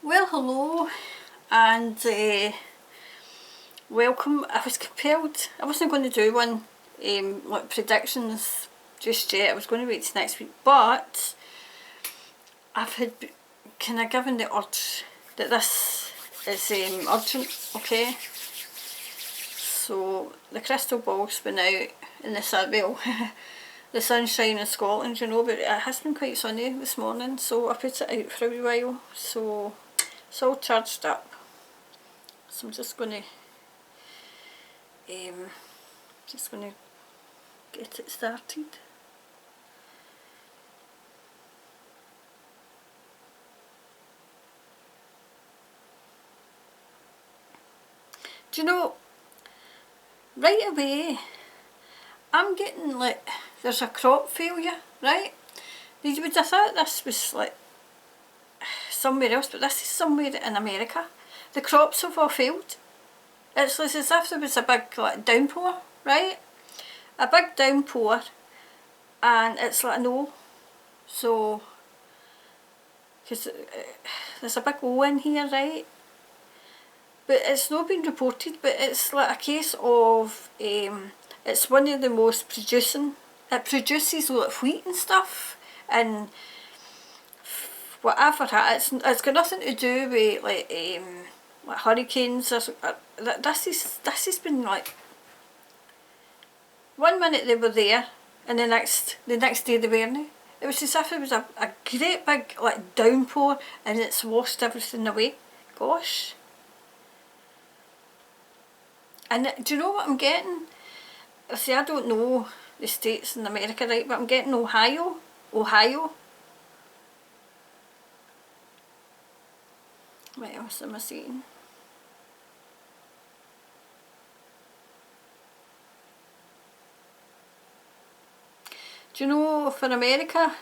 Well, hello, and welcome. I was compelled, I wasn't going to do one, like predictions just yet. I was going to wait till next week, but I've had kind of given the urge that this is urgent, okay? So the crystal ball's been out in the sun, well, the sunshine in Scotland, you know, but it has been quite sunny this morning, so I put it out for a wee while, so it's all charged up. So I'm just going to get it started. Do you know, right away I'm getting like there's a crop failure, right? You would have thought this was like somewhere else, but this is somewhere in America. The crops have all failed. It's like as if there was a big like downpour, right? A big downpour, and it's like an O. So, because there's a big O in here, right? But it's not been reported, but it's like a case of, it's one of the most producing, it produces like wheat and stuff, and whatever, it's got nothing to do with like hurricanes or this has been like, one minute they were there, and the next day they weren't. It was as if it was a great big like downpour, and it's washed everything away. Gosh. And do you know what I'm getting? See, I don't know the states in America, right, but I'm getting Ohio. What else am I seeing? Do you know, for America,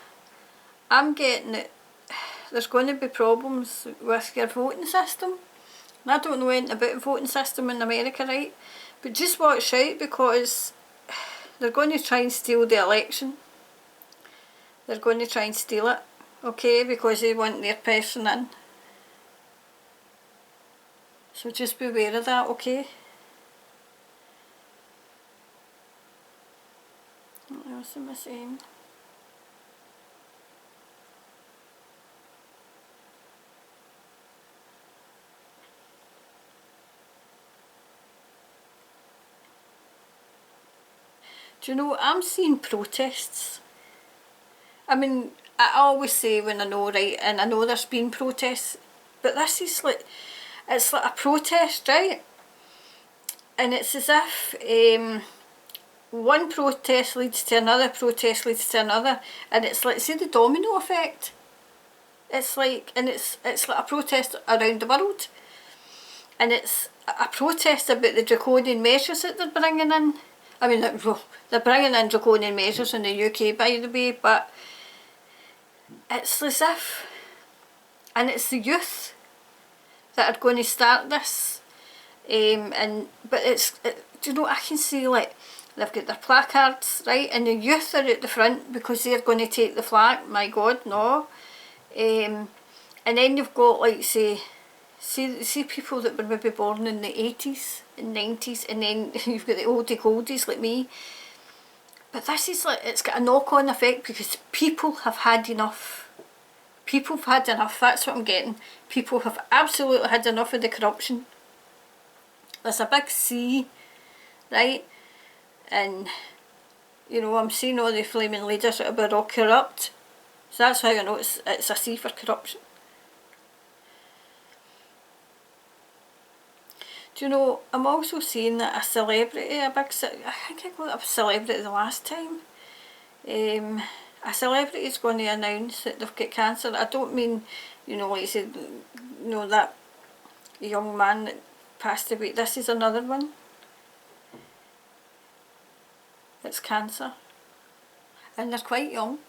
I'm getting it, there's going to be problems with your voting system. And I don't know anything about the voting system in America, right? But just watch out, because they're going to try and steal the election. They're going to try and steal it, okay, because they want their person in. So just be aware of that, okay? What else am I saying? Do you know, I'm seeing protests. I mean, I always say when I know, right, and I know there's been protests, but this is like, it's like a protest, right? And it's as if one protest leads to another protest leads to another, and it's like, see the domino effect? It's like, and it's like a protest around the world, and it's a protest about the draconian measures that they're bringing in. I mean, well, they're bringing in draconian measures in the UK, by the way, but it's as if, and it's the youth that are going to start this, but do you know, I can see like they've got their placards, right, and the youth are at the front because they're going to take the flag. My God, no. And then you've got like see people that were maybe born in the 80s and 90s, and then you've got the oldie goldies like me. But this is like, it's got a knock-on effect because people have had enough. People have had enough, that's what I'm getting. People have absolutely had enough of the corruption. There's a big C, right? And, you know, I'm seeing all the flaming leaders that are all corrupt. So that's how I know it's a C for corruption. Do you know, I'm also seeing that a celebrity, I think I got a celebrity the last time. A celebrity is going to announce that they've got cancer. I don't mean, you know, like you said, you know, that young man that passed away. This is another one. It's cancer. And they're quite young.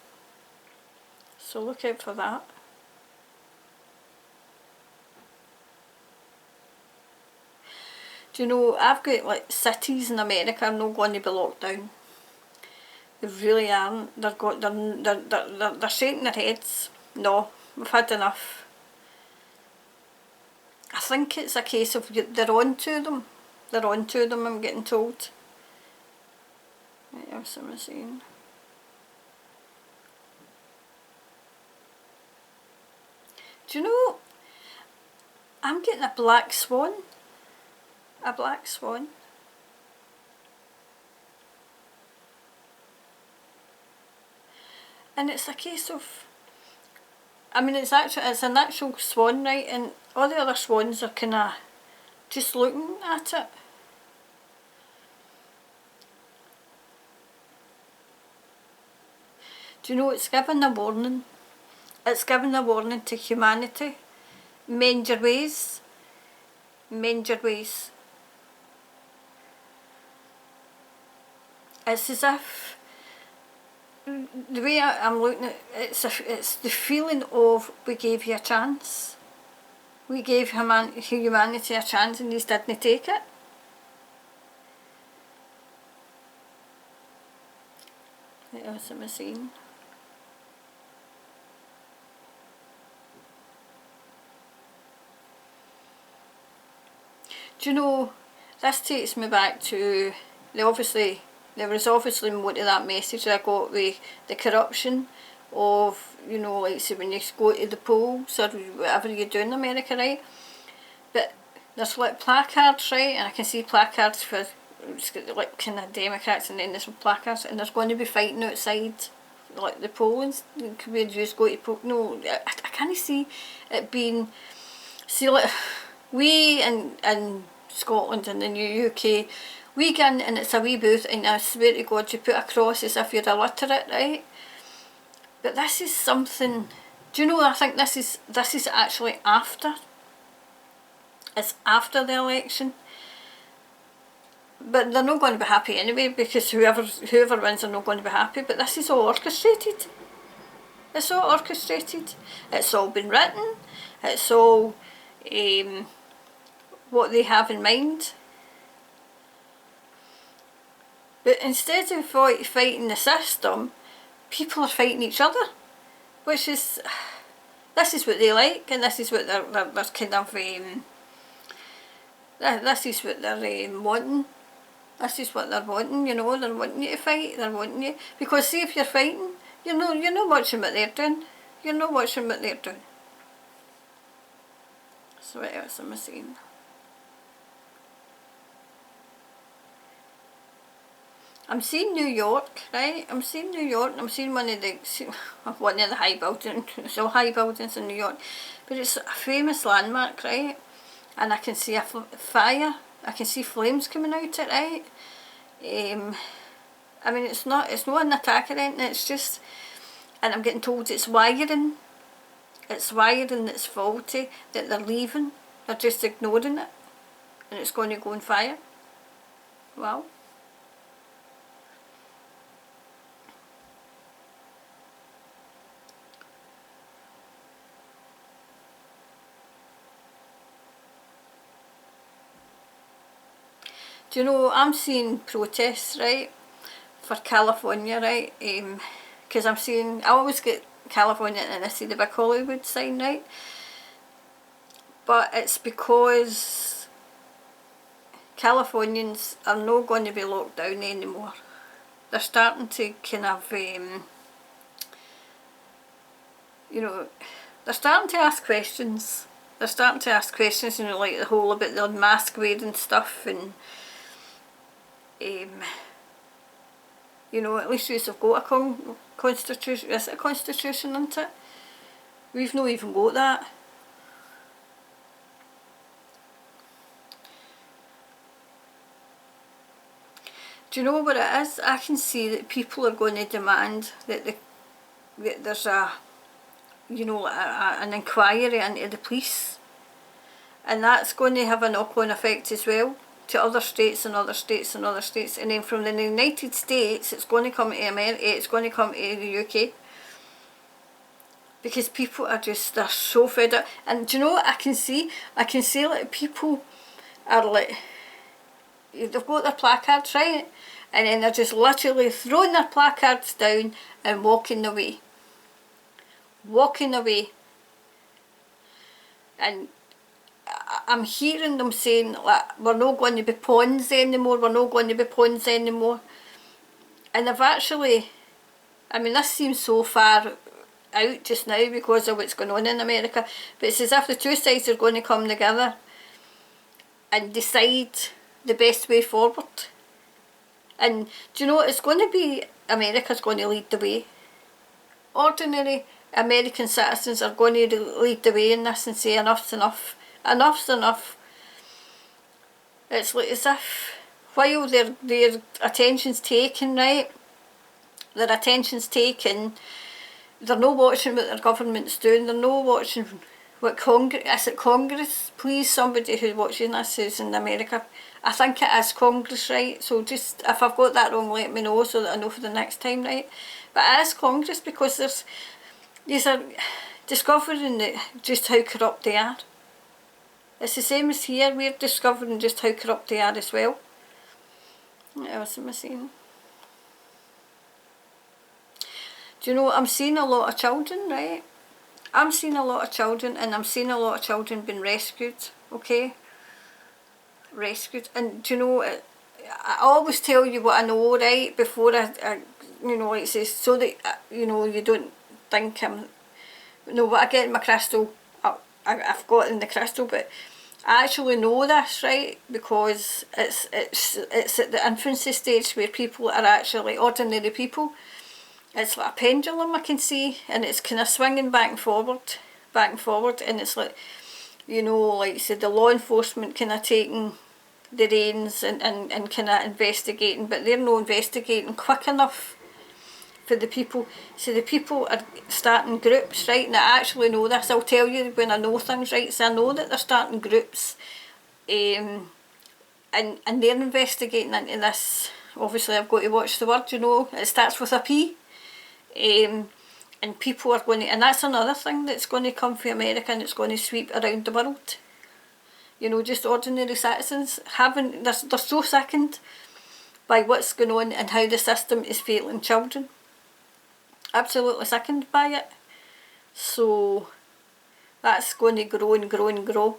So look out for that. Do you know, I've got like cities in America are not going to be locked down. They really aren't. They're shaking their heads. No, we've had enough. I think it's a case of they're on to them. They're on to them, I'm getting told. What else am I saying? Do you know, I'm getting a black swan. A black swan. And it's a case of, I mean, it's an actual swan, right? And all the other swans are kind of just looking at it. Do you know, it's giving a warning. It's giving a warning to humanity. Mend your ways. Mend your ways. It's as if, the way I'm looking at it, it's the feeling of, we gave you a chance. We gave humanity a chance and these didn't take it. What else am I saying? Do you know, this takes me back to there was obviously more to that message that I got with the corruption of, you know, like say when you go to the polls or whatever you do in America, right? But there's like placards, right? And I can see placards for like kind of Democrats, and then there's placards, and there's going to be fighting outside like the polls. Could we just go to poll? No, I can't see it being. See, like we in Scotland and in the UK, we get in and it's a wee booth, and I swear to God you put a cross as if you're illiterate, right? But this is something, do you know, I think this is actually after. It's after the election. But they're not going to be happy anyway, because whoever wins are not going to be happy. But this is all orchestrated. It's all orchestrated. It's all been written. It's all what they have in mind. But instead of fighting the system, people are fighting each other, which is, this is what they like, and this is what they're kind of, this is what they're wanting. This is what they're wanting, you know, they're wanting you to fight, they're wanting you, because see, if you're fighting, you're not watching what they're doing, you're not watching what they're doing. So what else am I saying? I'm seeing New York, right? I'm seeing New York, and I'm seeing one of the high buildings, it's all high buildings in New York, but it's a famous landmark, right? And I can see a fire, I can see flames coming out it, right? I mean, it's not an attack or anything, it's just, and I'm getting told it's wiring that's faulty, that they're leaving, they're just ignoring it, and it's going to go on fire. Wow. Do you know, I'm seeing protests, right, for California, right, because I always get California and I see the big Hollywood sign, right, but it's because Californians are not going to be locked down anymore. They're starting to kind of, you know, they're starting to ask questions. They're starting to ask questions, you know, like the whole about the mask wearing stuff, and you know, at least we've got a constitution. Is it a constitution, isn't it? We've not even got that. Do you know what it is? I can see that people are going to demand that there's a, you know, an inquiry into the police, and that's going to have a knock-on effect as well to other states and other states and other states, and then from the United States it's going to come to America, it's going to come to the UK, because people are just, they're so fed up. And do you know what I can see like people are like, they've got their placards, right, and then they're just literally throwing their placards down and walking away, and I'm hearing them saying, like, we're not going to be pawns anymore, we're not going to be pawns anymore. And they've actually, I mean, this seems so far out just now because of what's going on in America, but it's as if the two sides are going to come together and decide the best way forward. And do you know, it's going to be, America's going to lead the way. Ordinary American citizens are going to lead the way in this and say enough's enough. Enough's enough. It's like as if while their attention's taken, right, their attention's taken, they're not watching what their government's doing, they're not watching what Congress, is it Congress? Please, somebody who's watching this who's in America, I think it is Congress, right? So just, if I've got that wrong, let me know so that I know for the next time, right? But it is Congress because these are discovering just how corrupt they are. It's the same as here, we're discovering just how corrupt they are as well. What else am I seeing? Do you know, I'm seeing a lot of children, right? I'm seeing a lot of children, and I'm seeing a lot of children being rescued, okay? Rescued. And do you know, I always tell you what I know, right, before I you know, like I say, so that, you know, you don't think I'm, you know, what I get in my crystal, I've got in the crystal, but I actually know this, right, because it's at the infancy stage where people are actually ordinary people. It's like a pendulum, I can see, and it's kind of swinging back and forward, and it's like, you know, like I said, the law enforcement kind of taking the reins and kind of investigating, but they're not investigating quick enough for the people. So the people are starting groups, right, and I actually know this, I'll tell you when I know things, right, so I know that they're starting groups, and they're investigating into this. Obviously I've got to watch the word, you know, it starts with a P. And people are going to, and that's another thing that's going to come from America, and it's going to sweep around the world. You know, just ordinary citizens they're so sickened by what's going on and how the system is failing children. Absolutely sickened by it. So that's going to grow and grow and grow.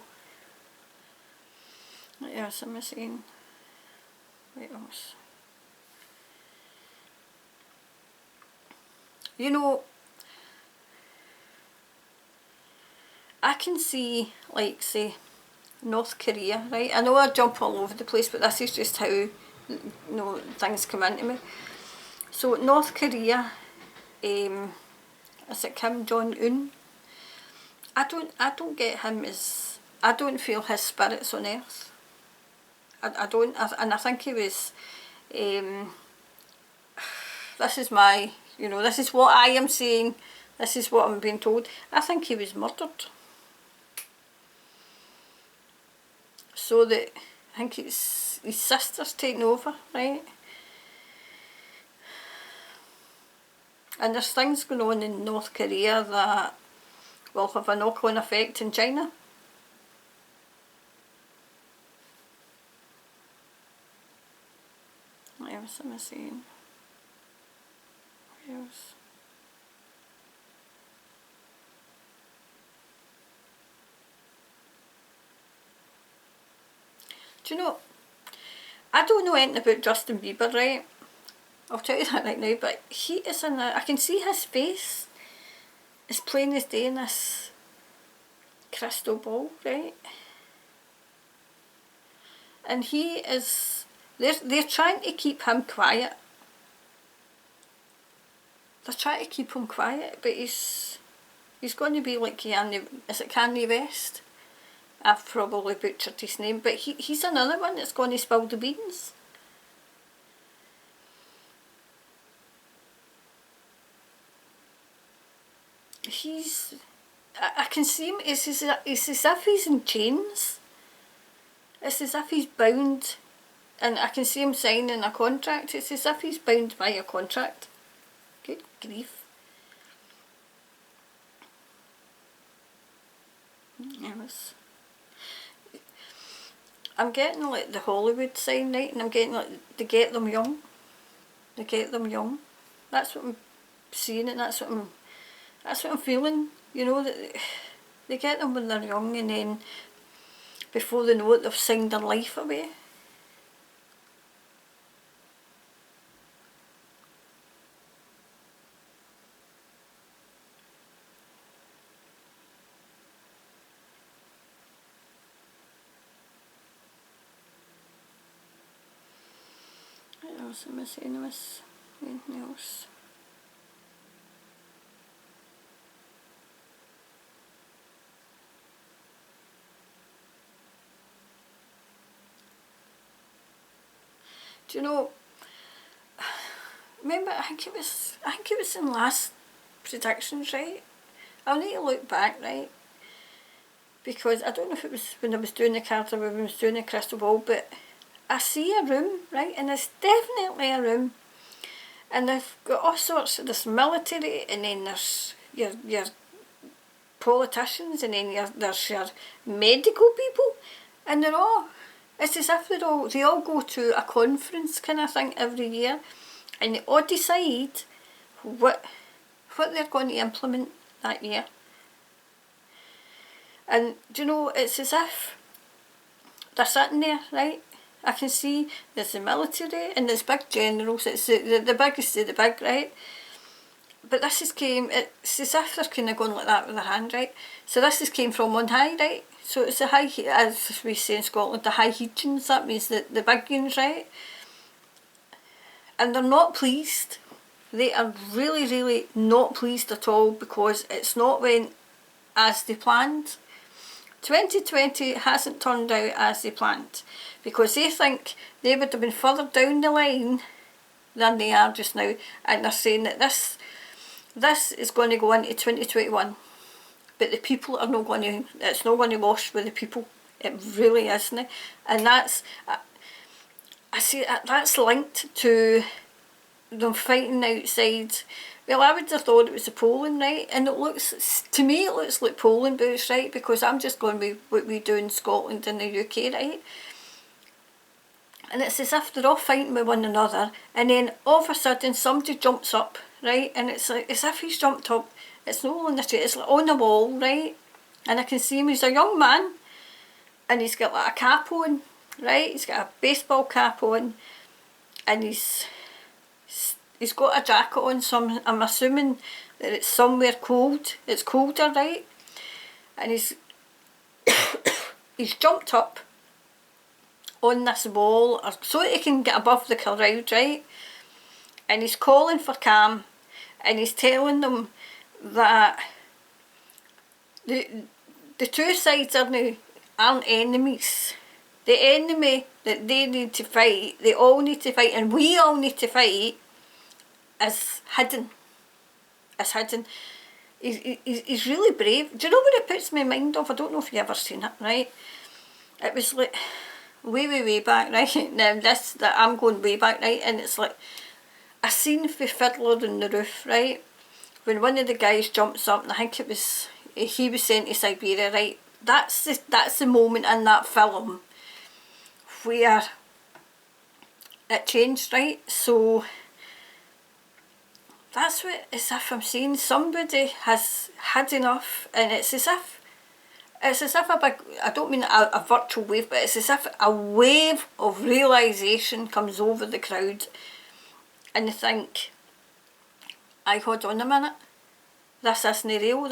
What else am I saying? What else? You know, I can see, like, say, North Korea, right? I know I jump all over the place, but this is just how, you know, things come into me. So North Korea, is it Kim Jong-un? I don't get him as, I don't feel his spirit's on earth. I don't, and I think he was, this is my, you know, this is what I am saying, this is what I'm being told. I think he was murdered. So that, I think it's his sister's taken over, right? And there's things going on in North Korea that will have a knock-on effect in China. What else am I saying? What else? Do you know, I don't know anything about Justin Bieber, right? I'll tell you that right now, but he is in I can see his face as plain as day in this crystal ball, right? And he is, they're trying to keep him quiet. They're trying to keep him quiet, but he's going to be like Kanye, is it Kanye West? I've probably butchered his name, but he's another one that's going to spill the beans. I can see him, it's as if he's in chains. It's as if he's bound, and I can see him signing a contract. It's as if he's bound by a contract. Good grief. Yes. I'm getting like the Hollywood sign, right, and I'm getting like, they get them young. They get them young. That's what I'm seeing, and that's what I'm feeling, you know, that they get them when they're young, and then before they know it, they've signed their life away. What else am I saying? Anything else? Do you know, remember, I think it was in last predictions, right? I'll need to look back, right? Because I don't know if it was when I was doing the cards or when I was doing the crystal ball, but I see a room, right? And it's definitely a room. And they've got all sorts of this military, and then there's your politicians, and then there's your medical people, and it's as if they all go to a conference kind of thing every year, and they all decide what they're going to implement that year. And do you know, it's as if they're sitting there, right? I can see there's the military and there's big generals, it's the biggest of the big, right? But this it's as if they're kind of going like that with their hand, right? So this came from on high, right? So it's the high, as we say in Scotland, the high Hegians, that means the big ones, right? And they're not pleased. They are really, really not pleased at all, because it's not went as they planned. 2020 hasn't turned out as they planned, because they think they would have been further down the line than they are just now, and they're saying that this is going to go into 2021, but the people are not going to, it's not going to wash with the people. It really isn't. And that's, I see that's linked to them fighting outside. Well, I would have thought it was the polling, right? And to me it looks like polling booths, right? Because I'm just going with what we do in Scotland and the UK, right? And it's as if they're all fighting with one another, and then all of a sudden somebody jumps up, right? And it's like as if he's jumped up. It's not on the street, it's like on the wall, right? And I can see him, he's a young man, and he's got like a cap on, right? He's got a baseball cap on, and he's got a jacket on, so I'm assuming that it's somewhere cold. It's colder, right? And he's jumped up on this wall so that he can get above the crowd, right? And he's calling for calm, and he's telling them that the two sides aren't enemies. The enemy that they need to fight, they all need to fight, and we all need to fight, is hidden. It's hidden. He's really brave. Do you know what it puts my mind off? I don't know if you've ever seen it, right? It was like way back, right? Now I'm going way back, right? And it's like a scene for Fiddler on the Roof, right? When one of the guys jumps up, and I think he was sent to Siberia, right? That's the moment in that film where it changed, right? So that's what it's as if I'm saying. Somebody has had enough, and it's as if a big, I don't mean a virtual wave, but it's as if a wave of realisation comes over the crowd, and they think, I hold on a minute, this isn't real,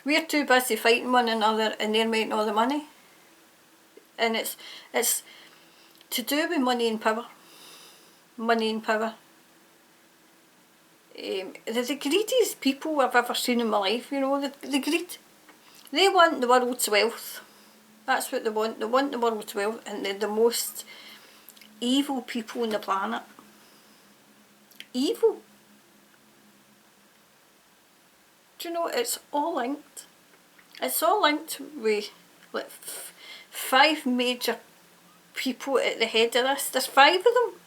we're too busy fighting one another, and they're making all the money. And it's to do with money and power. Money and power. They're the greediest people I've ever seen in my life, you know, the greed. They want the world's wealth. That's what they want. They want the world's wealth, and they're the most evil people on the planet. Evil. Do you know, it's all linked. It's all linked with like 5 major people at the head of this. There's 5 of them.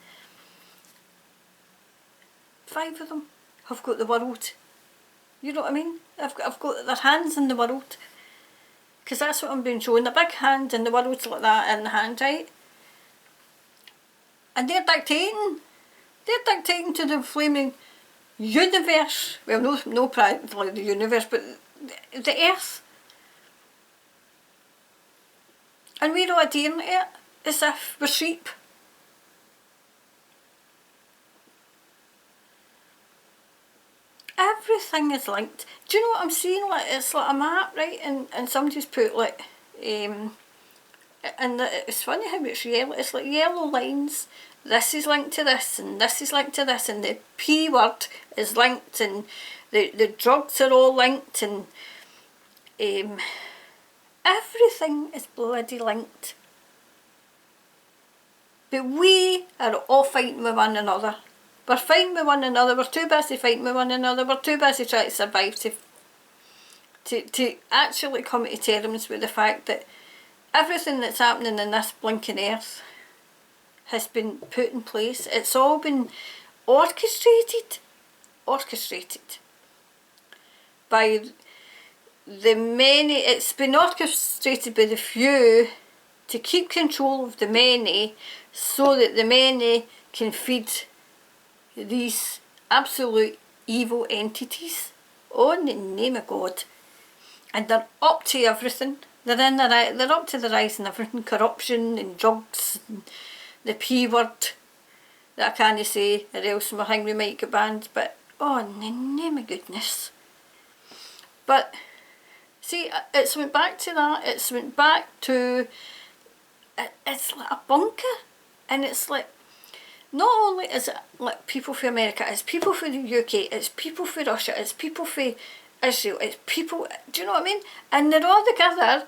5 of them have got the world. You know what I mean? I've got their hands in the world. Because that's what I'm being shown. A big hand in the world like that in the hand, right? And they're dictating. They're dictating to the flaming universe. Well, no practically the universe, but the earth. And we're all adhering to it as if we're sheep. Everything is linked. Do you know what I'm seeing? Like, it's like a map, right? And somebody's put like, and it's funny how it's yellow. It's like yellow lines. This is linked to this, and this is linked to this, and the P word is linked, and the drugs are all linked, and everything is bloody linked. But we are all fighting with one another. We're fighting with one another. We're too busy fighting with one another. We're too busy trying to survive to actually come to terms with the fact that everything that's happening in this blinking earth has been put in place. It's all been orchestrated by the many. It's been orchestrated by the few to keep control of the many, so that the many can feed these absolute evil entities. Oh, in the name of God. And they're up to everything. They're up to the rise in everything. Corruption and drugs and the P word that I can't say, or else my hungry might get banned. But oh, in the name of goodness. But see, it's went back to that. It's went back to, it's like a bunker. And it's like, not only is it like people for America, it's people for the UK, it's people for Russia, it's people for Israel, it's people, do you know what I mean? And they're all together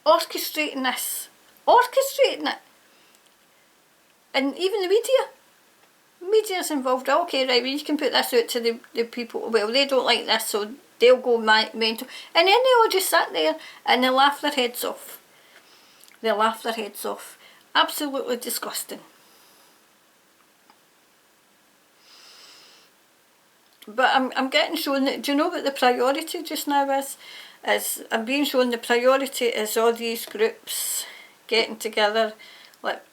orchestrating this. Orchestrating it. And even the media's involved. Okay, right, well, you can put this out to the people. Well, they don't like this, so they'll go mental. And then they all just sit there and they laugh their heads off. They laugh their heads off. Absolutely disgusting. But I'm getting shown that, do you know what the priority just now is? I'm being shown the priority is all these groups getting together, like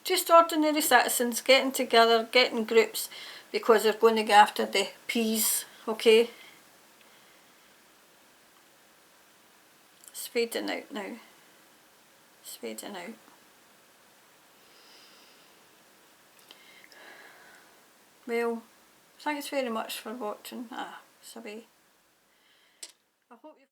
just ordinary citizens getting together, getting groups, because they're going to go after the P's, okay? It's fading out now. It's fading out. Well, thanks very much for watching. Sorry. I hope you